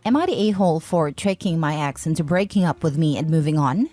Am I the a-hole for tricking my ex into breaking up with me and moving on?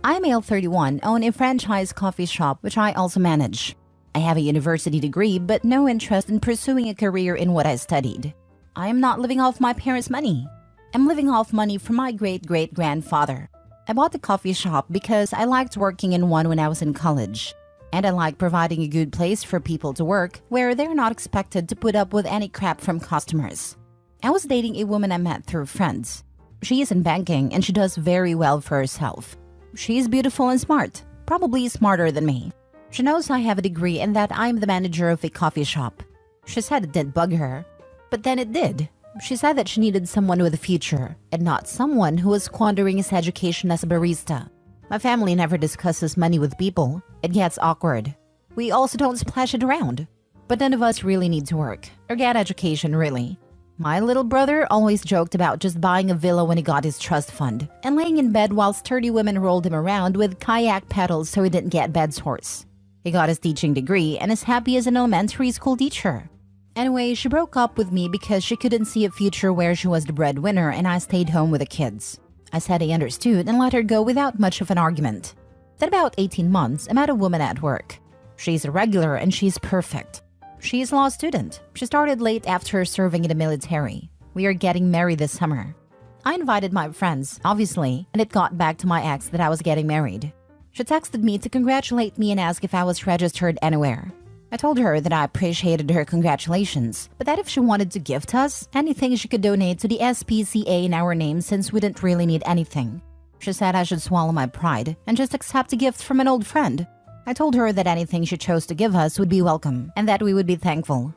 I'm male 31, own a franchise coffee shop which I also manage. I have a university degree but no interest in pursuing a career in what I studied. I am not living off my parents' money. I'm living off money from my great-great-grandfather. I bought the coffee shop because I liked working in one when I was in college. And I like providing a good place for people to work where they're not expected to put up with any crap from customers. I was dating a woman I met through friends. She is in banking and she does very well for herself. She is beautiful and smart, probably smarter than me. She knows I have a degree and that I'm the manager of a coffee shop. She said it didn't bug her, but then it did. She said that she needed someone with a future and not someone who was squandering his education as a barista. My family never discusses money with people. It gets awkward. We also don't splash it around. But none of us really need to work or get education, really. My little brother always joked about just buying a villa when he got his trust fund and laying in bed while sturdy women rolled him around with kayak pedals so he didn't get bed sores. He got his teaching degree and is happy as an elementary school teacher. Anyway, she broke up with me because she couldn't see a future where she was the breadwinner and I stayed home with the kids. I said I understood and let her go without much of an argument. Then about 18 months, I met a woman at work. She's a regular and she's perfect. She is a law student. She started late after serving in the military. We are getting married this summer. I invited my friends, obviously, and it got back to my ex that I was getting married. She texted me to congratulate me and ask if I was registered anywhere. I told her that I appreciated her congratulations, but that if she wanted to gift us, anything she could donate to the SPCA in our name since we didn't really need anything. She said I should swallow my pride and just accept a gift from an old friend. I told her that anything she chose to give us would be welcome and that we would be thankful.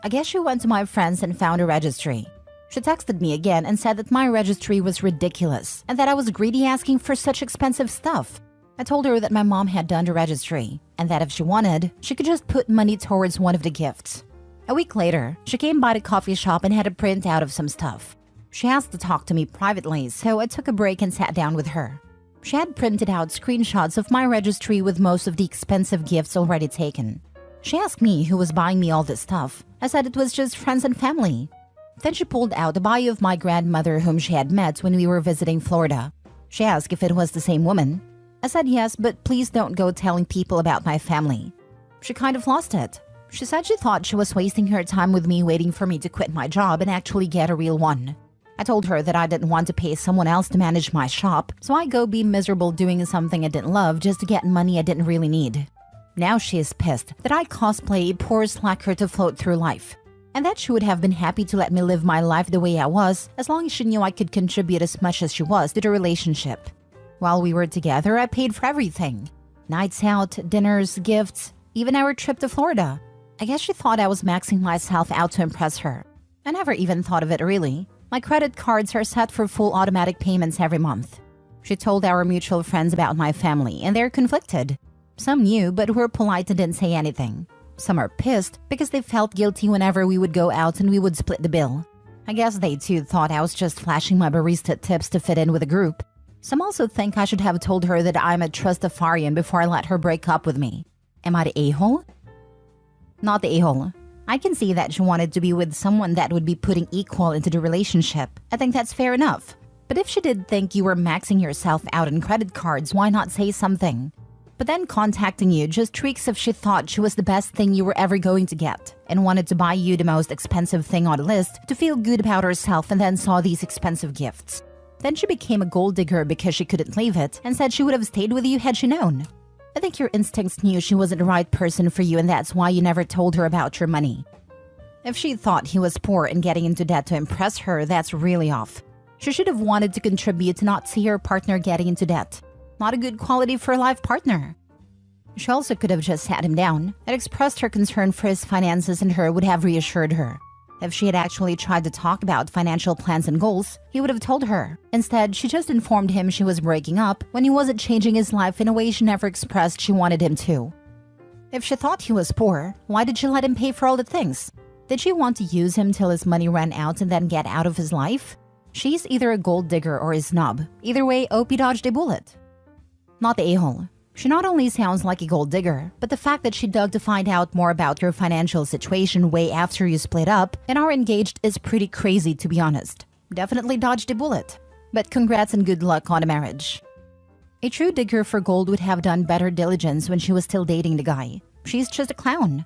I guess she went to my friends and found a registry. She texted me again and said that my registry was ridiculous and that I was greedy asking for such expensive stuff. I told her that my mom had done the registry and that if she wanted, she could just put money towards one of the gifts. A week later, she came by the coffee shop and had a printout of some stuff. She asked to talk to me privately, so I took a break and sat down with her. She had printed out screenshots of my registry with most of the expensive gifts already taken. She asked me who was buying me all this stuff. I said it was just friends and family. Then she pulled out a bio of my grandmother whom she had met when we were visiting Florida. She asked if it was the same woman. I said yes, but please don't go telling people about my family. She kind of lost it. She said she thought she was wasting her time with me waiting for me to quit my job and actually get a real one. I told her that I didn't want to pay someone else to manage my shop, so I go be miserable doing something I didn't love just to get money I didn't really need. Now she is pissed that I cosplay a poor slacker to float through life, and that she would have been happy to let me live my life the way I was as long as she knew I could contribute as much as she was to the relationship. While we were together, I paid for everything. Nights out, dinners, gifts, even our trip to Florida. I guess she thought I was maxing myself out to impress her. I never even thought of it really. My credit cards are set for full automatic payments every month. She told our mutual friends about my family and they're conflicted. Some knew but were polite and didn't say anything. Some are pissed because they felt guilty whenever we would go out and we would split the bill. I guess they too thought I was just flashing my barista tips to fit in with the group. Some also think I should have told her that I'm a trustafarian before I let her break up with me. Am I the a-hole? Not the a-hole. I can see that she wanted to be with someone that would be putting equal into the relationship. I think that's fair enough. But if she did think you were maxing yourself out on credit cards, why not say something? But then contacting you just reeks if she thought she was the best thing you were ever going to get and wanted to buy you the most expensive thing on the list to feel good about herself and then saw these expensive gifts. Then she became a gold digger because she couldn't leave it and said she would have stayed with you had she known. I think your instincts knew she wasn't the right person for you and that's why you never told her about your money. If she thought he was poor and getting into debt to impress her, that's really off. She should have wanted to contribute to not see her partner getting into debt. Not a good quality for a life partner. She also could have just sat him down and expressed her concern for his finances and her would have reassured her. If she had actually tried to talk about financial plans and goals, he would have told her. Instead, she just informed him she was breaking up when he wasn't changing his life in a way she never expressed she wanted him to. If she thought he was poor, why did she let him pay for all the things? Did she want to use him till his money ran out and then get out of his life? She's either a gold digger or a snob. Either way, Opie dodged a bullet. Not the a-hole. She not only sounds like a gold digger, but the fact that she dug to find out more about your financial situation way after you split up and are engaged is pretty crazy, to be honest. Definitely dodged a bullet. But congrats and good luck on a marriage. A true digger for gold would have done better diligence when she was still dating the guy. She's just a clown.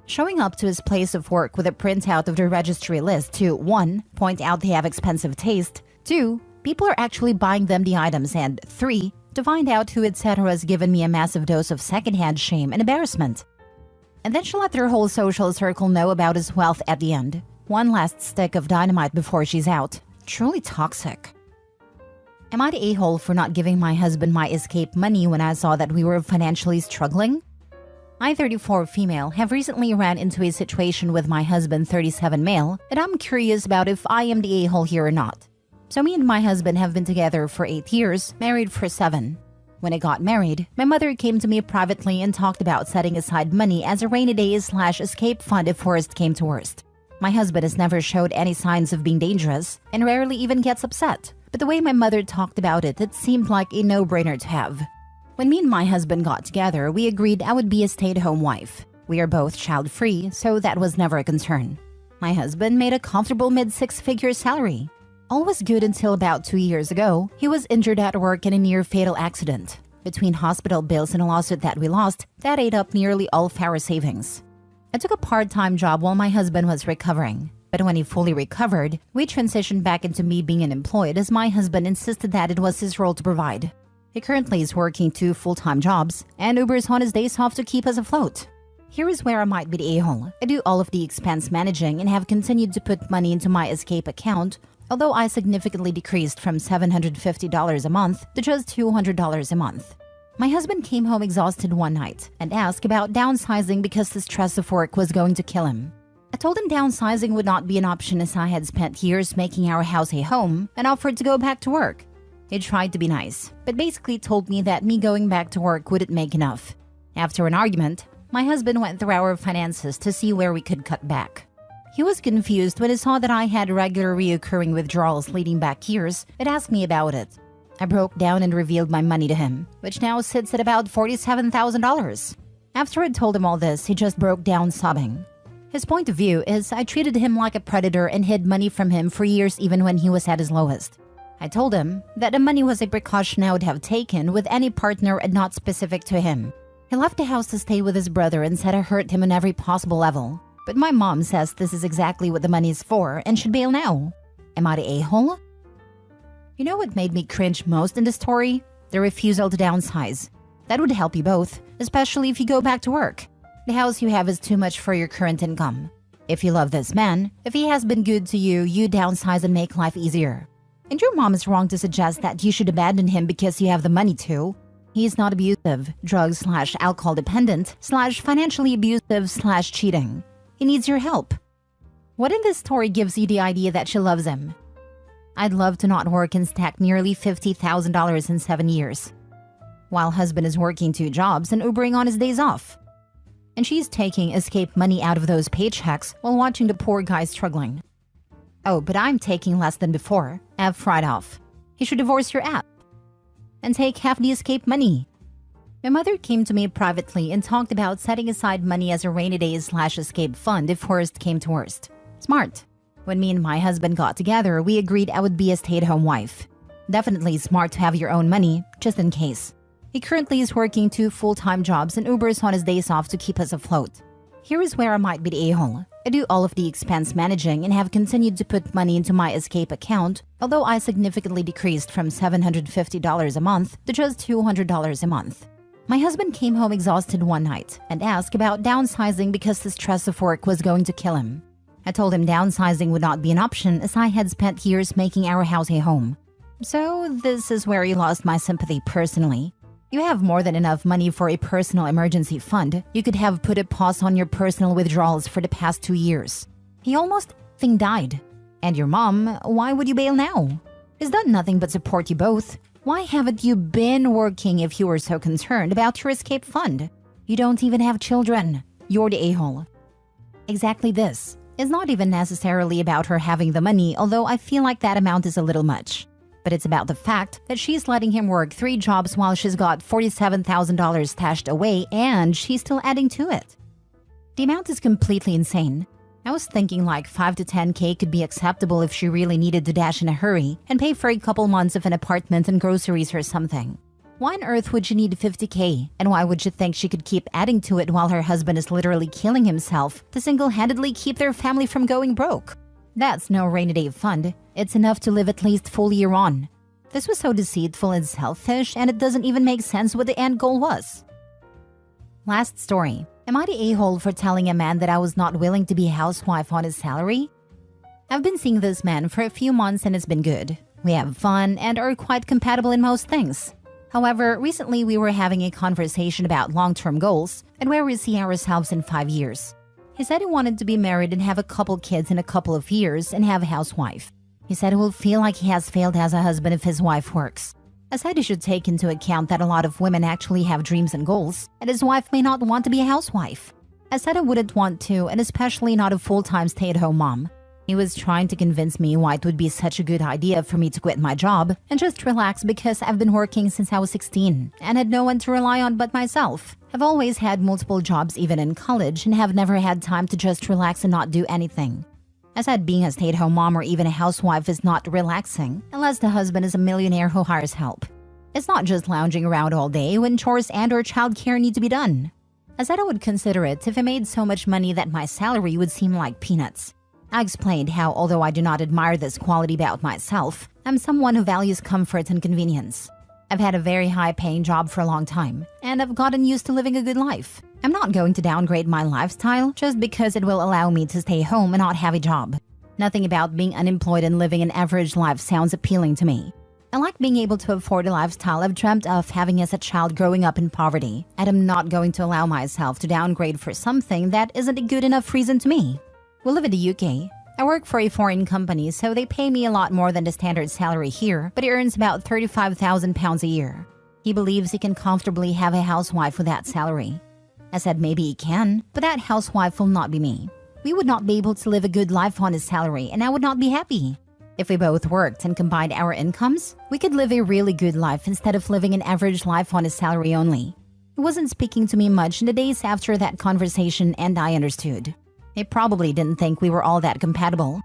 Showing up to his place of work with a printout of the registry list to 1. Point out they have expensive taste, 2. People are actually buying them the items, and 3. To find out who etc. has given me a massive dose of secondhand shame and embarrassment. And then she let their whole social circle know about his wealth at the end. One last stick of dynamite before she's out. Truly toxic. Am I the a-hole for not giving my husband my escape money when I saw that we were financially struggling? I, 34 female, have recently ran into a situation with my husband, 37 male, and I'm curious about if I am the a-hole here or not. So me and my husband have been together for 8 years, married for 7. When I got married, my mother came to me privately and talked about setting aside money as a rainy day/escape fund if worst came to worst. My husband has never showed any signs of being dangerous and rarely even gets upset. But the way my mother talked about it, it seemed like a no-brainer to have. When me and my husband got together, we agreed I would be a stay-at-home wife. We are both child-free, so that was never a concern. My husband made a comfortable mid-six-figure salary. All was good until about 2 years ago. He was injured at work in a near-fatal accident. Between hospital bills and a lawsuit that we lost, that ate up nearly all of our savings. I took a part-time job while my husband was recovering. But when he fully recovered, we transitioned back into me being unemployed as my husband insisted that it was his role to provide. He currently is working 2 full-time jobs and Ubers on his days off to keep us afloat. Here is where I might be the a-hole. I do all of the expense managing and have continued to put money into my escape account, although I significantly decreased from $750 a month to just $200 a month. My husband came home exhausted one night and asked about downsizing because the stress of work was going to kill him. I told him downsizing would not be an option as I had spent years making our house a home and offered to go back to work. He tried to be nice, but basically told me that me going back to work wouldn't make enough. After an argument, my husband went through our finances to see where we could cut back. He was confused when he saw that I had regular reoccurring withdrawals leading back years and asked me about it. I broke down and revealed my money to him, which now sits at about $47,000. After I told him all this, he just broke down sobbing. His point of view is I treated him like a predator and hid money from him for years even when he was at his lowest. I told him that the money was a precaution I would have taken with any partner and not specific to him. He left the house to stay with his brother and said I hurt him on every possible level. But my mom says this is exactly what the money is for and should bail now. Am I the a-hole? You know what made me cringe most in the story? The refusal to downsize. That would help you both, especially if you go back to work. The house you have is too much for your current income. If you love this man, if he has been good to you, you downsize and make life easier. And your mom is wrong to suggest that you should abandon him because you have the money to. He is not abusive, drug/alcohol dependent/financially abusive/cheating. He needs your help. What in this story gives you the idea that she loves him? I'd love to not work and stack nearly $50,000 in 7 years. While husband is working 2 jobs and Ubering on his days off. And she's taking escape money out of those paychecks while watching the poor guy struggling. Oh, but I'm taking less than before. F right off. You should divorce your app. And take half the escape money. My mother came to me privately and talked about setting aside money as a rainy day/escape fund if worst came to worst. Smart. When me and my husband got together, we agreed I would be a stay-at-home wife. Definitely smart to have your own money, just in case. He currently is working 2 full-time jobs and Ubers on his days off to keep us afloat. Here is where I might be the a-hole. I do all of the expense managing and have continued to put money into my escape account, although I significantly decreased from $750 a month to just $200 a month. My husband came home exhausted one night and asked about downsizing because the stress of work was going to kill him. I told him downsizing would not be an option as I had spent years making our house a home. So this is where he lost my sympathy personally. You have more than enough money for a personal emergency fund. You could have put a pause on your personal withdrawals for the past 2 years. He almost died. And your mom, why would you bail now? He's done nothing but support you both. Why haven't you been working if you were so concerned about your escape fund? You don't even have children. You're the a-hole. Exactly this. It's not even necessarily about her having the money, although I feel like that amount is a little much. But it's about the fact that she's letting him work 3 jobs while she's got $47,000 stashed away and she's still adding to it. The amount is completely insane. I was thinking like 5 to 10K could be acceptable if she really needed to dash in a hurry and pay for a couple months of an apartment and groceries or something. Why on earth would she need 50K? And why would she think she could keep adding to it while her husband is literally killing himself to single-handedly keep their family from going broke? That's no rainy day fund. It's enough to live at least full year on. This was so deceitful and selfish, and it doesn't even make sense what the end goal was. Last story. Am I the a-hole for telling a man that I was not willing to be a housewife on his salary? I've been seeing this man for a few months and it's been good. We have fun and are quite compatible in most things. However, recently we were having a conversation about long-term goals and where we see ourselves in 5 years. He said he wanted to be married and have a couple kids in a couple of years and have a housewife. He said he will feel like he has failed as a husband if his wife works. I said he should take into account that a lot of women actually have dreams and goals, and his wife may not want to be a housewife. I said I wouldn't want to, and especially not a full-time stay-at-home mom. He was trying to convince me why it would be such a good idea for me to quit my job and just relax because I've been working since I was 16 and had no one to rely on but myself. I've always had multiple jobs even in college and have never had time to just relax and not do anything. I said being a stay-at-home mom or even a housewife is not relaxing unless the husband is a millionaire who hires help. It's not just lounging around all day when chores and or childcare need to be done. I said I would consider it if I made so much money that my salary would seem like peanuts. I explained how, although I do not admire this quality about myself, I'm someone who values comfort and convenience. I've had a very high-paying job for a long time, and I've gotten used to living a good life. I'm not going to downgrade my lifestyle just because it will allow me to stay home and not have a job. Nothing about being unemployed and living an average life sounds appealing to me. I like being able to afford a lifestyle I've dreamt of having as a child growing up in poverty, and I'm not going to allow myself to downgrade for something that isn't a good enough reason to me. We live in the UK. I work for a foreign company, so they pay me a lot more than the standard salary here, but he earns about £35,000 a year. He believes he can comfortably have a housewife with that salary. I said maybe he can, but that housewife will not be me. We would not be able to live a good life on his salary, and I would not be happy. If we both worked and combined our incomes, we could live a really good life instead of living an average life on his salary only. He wasn't speaking to me much in the days after that conversation, and I understood. He probably didn't think we were all that compatible.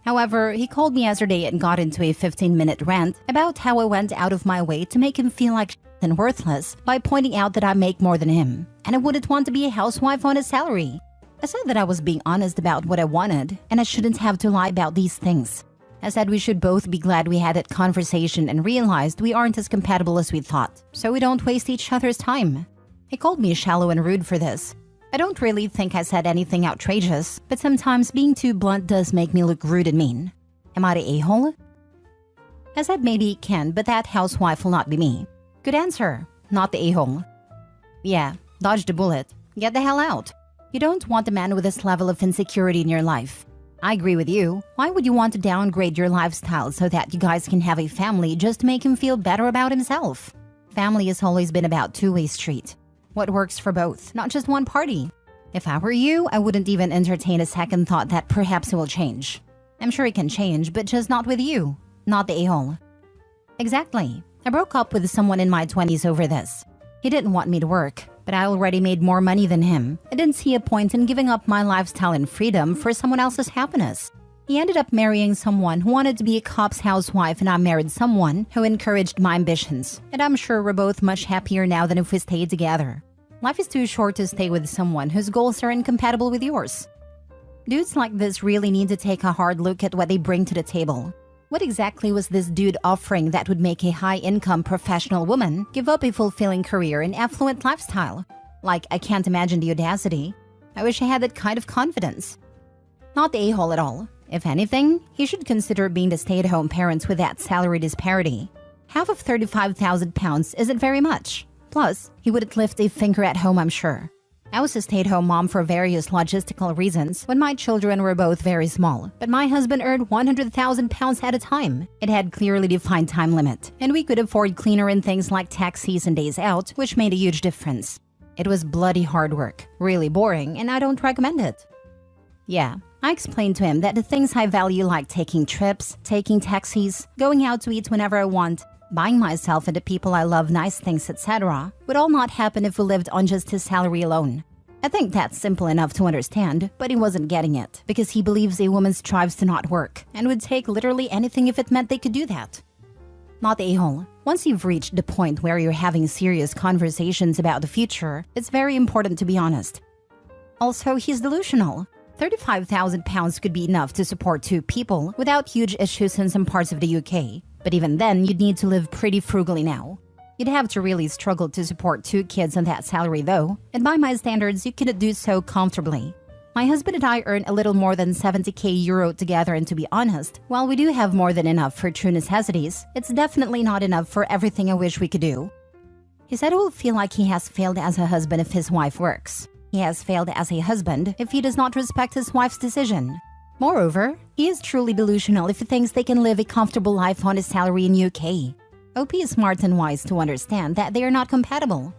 However, he called me yesterday and got into a 15-minute rant about how I went out of my way to make him feel like shit and worthless by pointing out that I make more than him, and I wouldn't want to be a housewife on his salary. I said that I was being honest about what I wanted, and I shouldn't have to lie about these things. I said we should both be glad we had that conversation and realized we aren't as compatible as we thought, so we don't waste each other's time. He called me shallow and rude for this. I don't really think I said anything outrageous, but sometimes being too blunt does make me look rude and mean. Am I the a-hole? I said maybe he can, but that housewife will not be me. Good answer. Not the a-hole. Yeah, dodge the bullet. Get the hell out. You don't want a man with this level of insecurity in your life. I agree with you. Why would you want to downgrade your lifestyle so that you guys can have a family just to make him feel better about himself? Family has always been about two-way street. What works for both, not just one party. If I were you, I wouldn't even entertain a second thought that perhaps it will change. I'm sure it can change, but just not with you. Not the a-hole. Exactly. I broke up with someone in my 20s over this. He didn't want me to work, but I already made more money than him. I didn't see a point in giving up my lifestyle and freedom for someone else's happiness. He ended up marrying someone who wanted to be a cop's housewife, and I married someone who encouraged my ambitions. And I'm sure we're both much happier now than if we stayed together. Life is too short to stay with someone whose goals are incompatible with yours. Dudes like this really need to take a hard look at what they bring to the table. What exactly was this dude offering that would make a high-income professional woman give up a fulfilling career and affluent lifestyle? Like, I can't imagine the audacity. I wish I had that kind of confidence. Not the a-hole at all. If anything, he should consider being the stay-at-home parent with that salary disparity. Half of £35,000 isn't very much. Plus, he wouldn't lift a finger at home, I'm sure. I was a stay-at-home mom for various logistical reasons when my children were both very small, but my husband earned £100,000 at a time. It had clearly defined time limit, and we could afford cleaner and things like taxis and days out, which made a huge difference. It was bloody hard work, really boring, and I don't recommend it. Yeah, I explained to him that the things I value like taking trips, taking taxis, going out to eat whenever I want, buying myself and the people I love nice things, etc., would all not happen if we lived on just his salary alone. I think that's simple enough to understand, but he wasn't getting it because he believes a woman strives to not work and would take literally anything if it meant they could do that. Not the a-hole. Once you've reached the point where you're having serious conversations about the future, it's very important to be honest. Also, he's delusional. £35,000 could be enough to support 2 people without huge issues in some parts of the UK. But even then, you'd need to live pretty frugally now. You'd have to really struggle to support 2 kids on that salary though, and by my standards, you couldn't do so comfortably. My husband and I earn a little more than 70k euro together, and to be honest, while we do have more than enough for true necessities, it's definitely not enough for everything I wish we could do. He said he will feel like he has failed as a husband if his wife works. He has failed as a husband if he does not respect his wife's decision. Moreover, he is truly delusional if he thinks they can live a comfortable life on his salary in UK. OP is smart and wise to understand that they are not compatible.